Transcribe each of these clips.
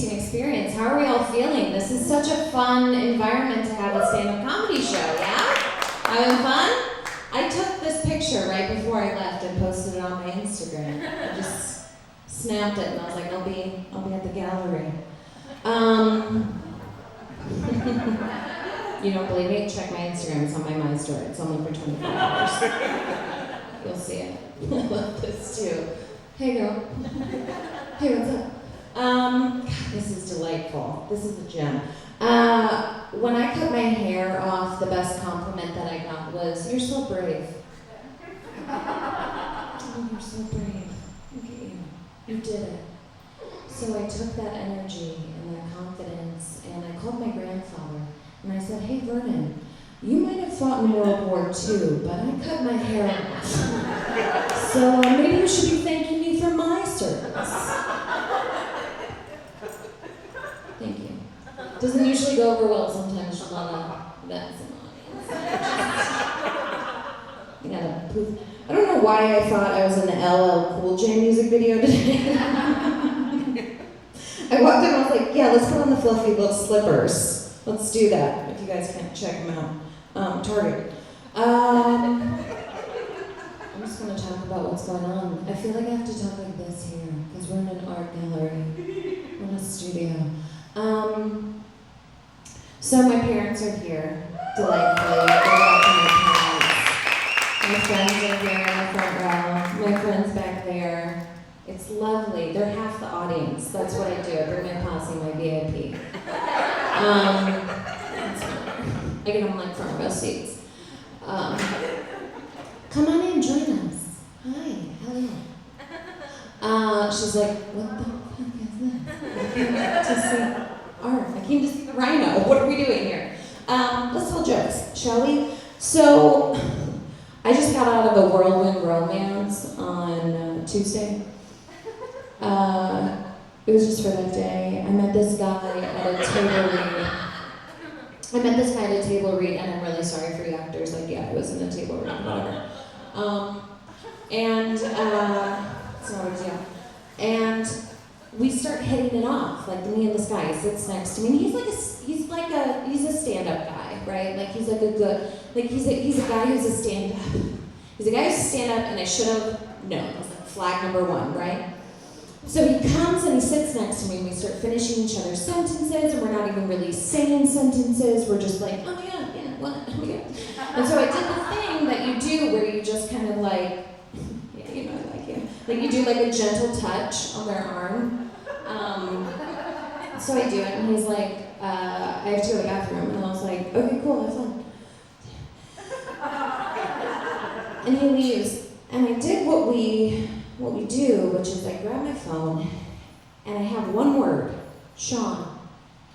interesting experience. How are we all feeling? This is such a fun environment to have a stand-up comedy show, yeah? Having fun? I took this picture right before I left and posted it on my Instagram. I just snapped it and I was like, I'll be at the gallery. You don't believe me? Check my Instagram, it's on my My Story. It's only for 24 hours. You'll see it. I love this too. Hey girl. Hey, what's up? God, this is delightful. This is a gem. When I cut my hair off, the best compliment that I got was, "You're so brave." Oh, you're so brave. Look at you. You did it. So I took that energy and that confidence and I called my grandfather and I said, "Hey Vernon, you might have fought in World War II, but I cut my hair off. So maybe you should be thanking me for my service." Thank you. Doesn't usually go over well. Sometimes a lot of vets in the audience. You gotta poof. I don't know why I thought I was in the LL Cool J music video today. I walked in and I was like, yeah, let's put on the fluffy little slippers. Let's do that. If you guys can't check them out. Target. I'm just going to talk about what's going on. I feel like I have to talk like this here, because we're in an art gallery. We're in a studio. So my parents are here, delightfully. They're welcome my parents. My friends are here in the front row. My friends back there. It's lovely. They're half the audience. That's what I do. I bring my posse, my VIP. I get them like front row seats. Come on in, join us. Hi, hello. She's like, what the fuck is this? I came to see art. I came to see the rhino. What are we doing here? Let's tell jokes, shall we? So, I just got out of a Whirlwind romance on Tuesday. It was just for that day. I met this guy at a table read. And I'm really sorry for you actors. Like, yeah, I was in a table read, whatever. It's not a big deal. And we start hitting it off, like me and this guy. He sits next to me, and he's a stand-up guy, right? Like he's like a good, like he's a guy who's a stand-up. He's a guy who's a stand-up, and I should have known. It was like flag number one, right? So he comes and he sits next to me and we start finishing each other's sentences and we're not even really saying sentences, we're just like, oh my god, yeah, what, oh my god. And so I did the thing that you do where you just kind of like, yeah, you know I like you. Like you do like a gentle touch on their arm. So I do it and he's like, I have to go to the bathroom and I was like, okay, cool, have fun. And he leaves and I did what we do, which is I grab my phone and I have one word, Sean.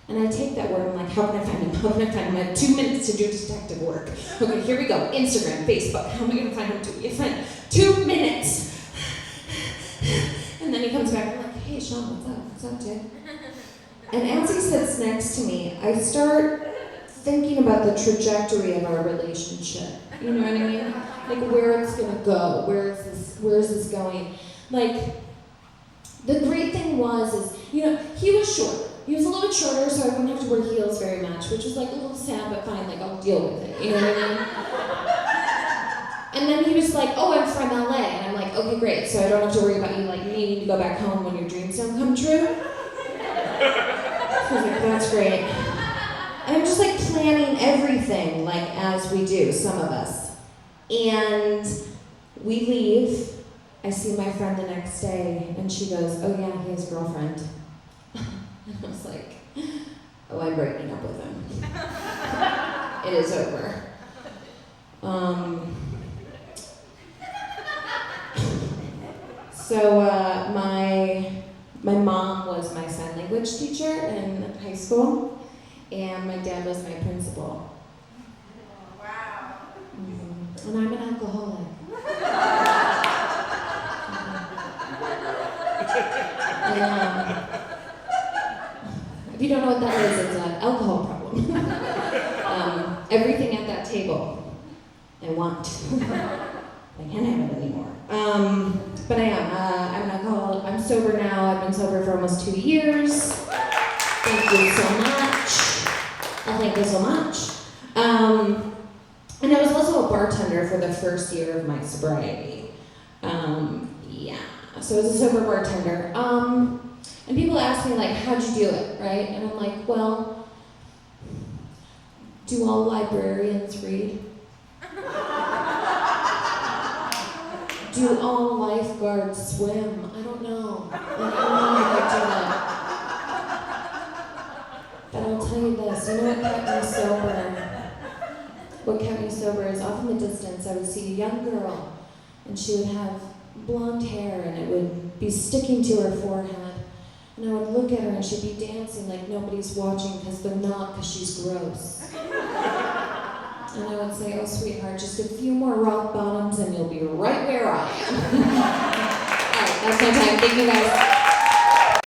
And I take that word and I'm like, how can I find him? How can I find him? I have 2 minutes to do detective work. Okay, here we go. Instagram, Facebook. How am I going to find him? Find 2 minutes. And then he comes back and I'm like, hey, Sean, what's up? What's up, dude? And as he sits next to me, I start thinking about the trajectory of our relationship. You know what I mean? Like where it's gonna go, where is this going? Like, the great thing is, you know, he was short. He was a little bit shorter, so I wouldn't have to wear heels very much, which was like a little sad, but fine, like I'll deal with it, you know what I mean? And then he was like, oh, I'm from LA, and I'm like, okay, great, so I don't have to worry about you like needing to go back home when your dreams don't come true. I was like, that's great. And I'm just like planning everything, like as we do, some of us. And we leave. I see my friend the next day, and she goes, oh yeah, he has a girlfriend. And I was like, oh, I'm breaking up with him. It is over. So my mom was my sign language teacher in high school, and my dad was my principal. Wow. And I'm an alcoholic. If you don't know what that is, it's an alcohol problem. Everything at that table, I want. I can't have it anymore. But I am. I'm an alcoholic. I'm sober now. I've been sober for almost 2 years. Thank you so much. Oh, thank you so much. And I was also a bartender for the first year of my sobriety. Yeah, so I was a sober bartender. And people ask me, like, how'd you do it, right? And I'm like, well, do all librarians read? Do all lifeguards swim? I don't know. Like, I don't know how to do that. But I'll tell you this, you know what kept me sober? What kept me sober is off in the distance I would see a young girl, and she would have blonde hair and it would be sticking to her forehead. And I would look at her and she'd be dancing like nobody's watching because they're not, because she's gross. And I would say, oh sweetheart, just a few more rock bottoms and you'll be right where I am. All right, that's my time. Thank you guys.